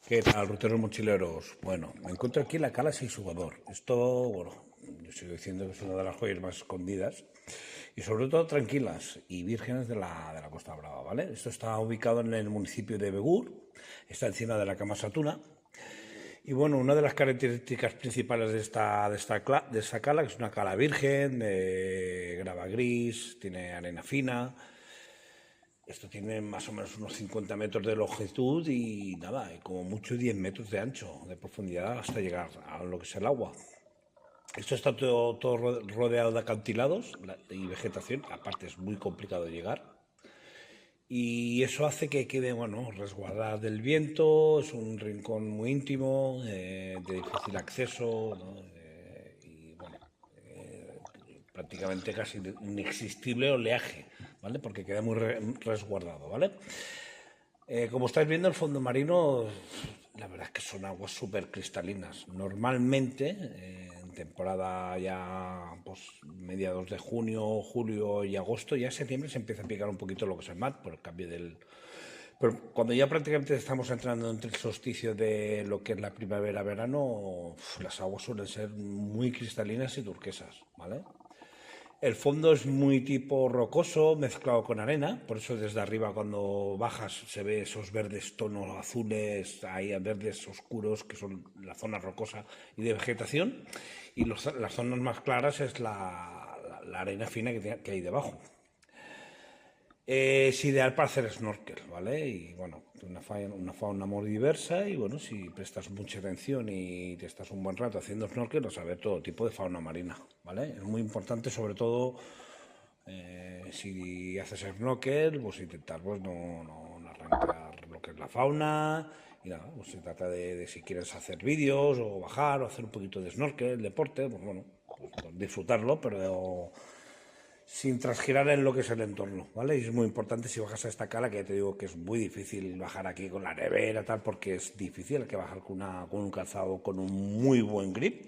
¿Qué tal, ruteros mochileros? Bueno, me encuentro aquí en la Cala Seixugador. Esto, bueno, yo sigo diciendo que es una de las joyas más escondidas y sobre todo tranquilas y vírgenes de la Costa Brava, ¿vale? Esto está ubicado en el municipio de Begur, está encima de la Cama Satuna. Y bueno, una de las características principales de esta cala, que es una cala virgen, de grava gris, tiene arena fina. Esto tiene más o menos unos 50 metros de longitud y nada, y como mucho 10 metros de ancho, de profundidad hasta llegar a lo que es el agua. Esto está todo rodeado de acantilados y vegetación, aparte es muy complicado de llegar. Y eso hace que quede, bueno, resguardada del viento, es un rincón muy íntimo, de difícil acceso, ¿no? Y bueno, prácticamente casi inexistible oleaje, ¿vale? Porque queda muy resguardado, ¿vale? Como estáis viendo, el fondo marino, la verdad es que son aguas súper cristalinas. Normalmente, en temporada ya, pues, mediados de junio, julio y agosto, ya en septiembre se empieza a picar un poquito lo que es el mar por el cambio del... Pero cuando ya prácticamente estamos entrando entre el solsticio de lo que es la primavera-verano, las aguas suelen ser muy cristalinas y turquesas, ¿vale? El fondo es muy tipo rocoso, mezclado con arena, por eso desde arriba cuando bajas se ve esos verdes tonos azules, ahí verdes oscuros, que son la zona rocosa y de vegetación, y las zonas más claras es la arena fina que hay debajo. Es ideal para hacer snorkel, ¿vale? Y bueno, una fauna muy diversa y bueno, si prestas mucha atención y te estás un buen rato haciendo snorkel, vas a ver todo tipo de fauna marina, ¿vale? Es muy importante sobre todo si haces snorkel, pues intentar pues no arrancar lo que es la fauna y nada, pues se trata de si quieres hacer vídeos o bajar o hacer un poquito de snorkel, deporte, pues bueno, pues disfrutarlo, pero sin transgirar en lo que es el entorno, ¿vale? Y es muy importante si bajas a esta cala, que ya te digo que es muy difícil bajar aquí con la nevera, tal, porque es difícil, hay que bajar con un calzado con un muy buen grip,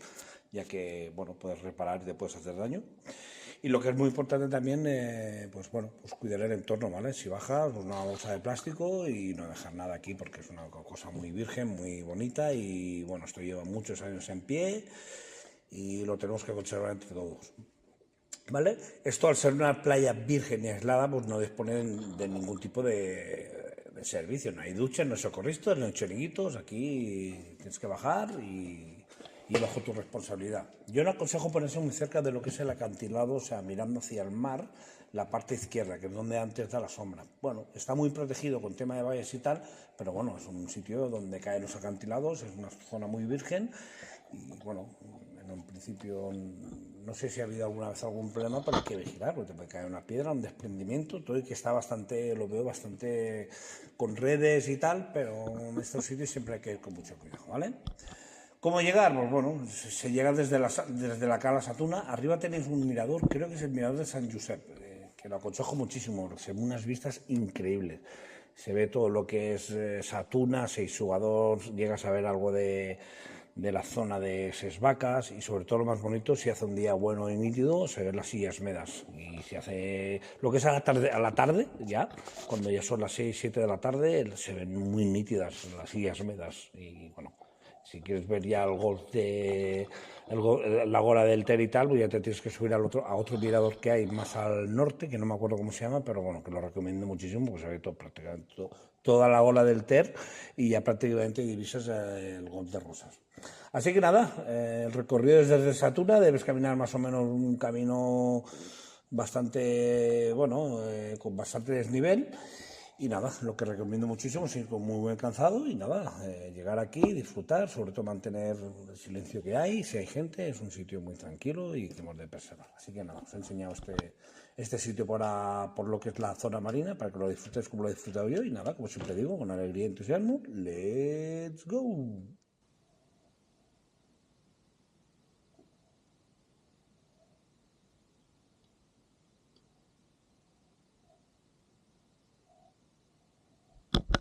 ya que, bueno, puedes reparar y te puedes hacer daño. Y lo que es muy importante también, pues bueno, pues cuidar el entorno, ¿vale? Si bajas, pues una bolsa de plástico y no dejar nada aquí, porque es una cosa muy virgen, muy bonita y, bueno, esto lleva muchos años en pie y lo tenemos que conservar entre todos. ¿Vale? Esto al ser una playa virgen y aislada, pues no dispone de ningún tipo de servicio. No hay duchas, no hay socorristas, no hay chiringuitos. Aquí tienes que bajar y bajo tu responsabilidad. Yo no aconsejo ponerse muy cerca de lo que es el acantilado, o sea, mirando hacia el mar, la parte izquierda, que es donde antes da la sombra. Bueno, está muy protegido con tema de vallas y tal, pero bueno, es un sitio donde caen los acantilados, es una zona muy virgen y bueno, en un principio no sé si ha habido alguna vez algún problema, pero hay que vigilar, porque te puede caer una piedra, un desprendimiento, todo y que está bastante, lo veo bastante con redes y tal, pero en estos sitios siempre hay que ir con mucho cuidado, ¿vale? ¿Cómo llegar? Pues bueno, se llega desde la Cala Satuna. Arriba tenéis un mirador, creo que es el mirador de San Josep, que lo aconsejo muchísimo, porque se ven unas vistas increíbles. Se ve todo lo que es Satuna, Seixugador, llegas a ver algo de la zona de Ses Vacas y sobre todo lo más bonito, si hace un día bueno y nítido, se ven las sillas medas. Y si hace lo que es a la tarde ya, cuando ya son las 6 7 de la tarde, se ven muy nítidas las sillas medas. Y bueno, si quieres ver ya el golf la gola del Ter y tal, pues ya te tienes que subir a otro mirador que hay más al norte, que no me acuerdo cómo se llama, pero bueno, que lo recomiendo muchísimo porque se ve prácticamente toda la gola del Ter y ya prácticamente divisas el golf de Rosas. Así que nada, el recorrido es desde Satuna, debes caminar más o menos un camino bastante, bueno, con bastante desnivel. Y nada, lo que recomiendo muchísimo es ir con muy buen calzado y nada, llegar aquí, disfrutar, sobre todo mantener el silencio que hay, si hay gente, es un sitio muy tranquilo y que hemos de preservar. Así que nada, os he enseñado este sitio por lo que es la zona marina, para que lo disfrutes como lo he disfrutado yo y nada, como siempre digo, con alegría y entusiasmo, ¡let's go!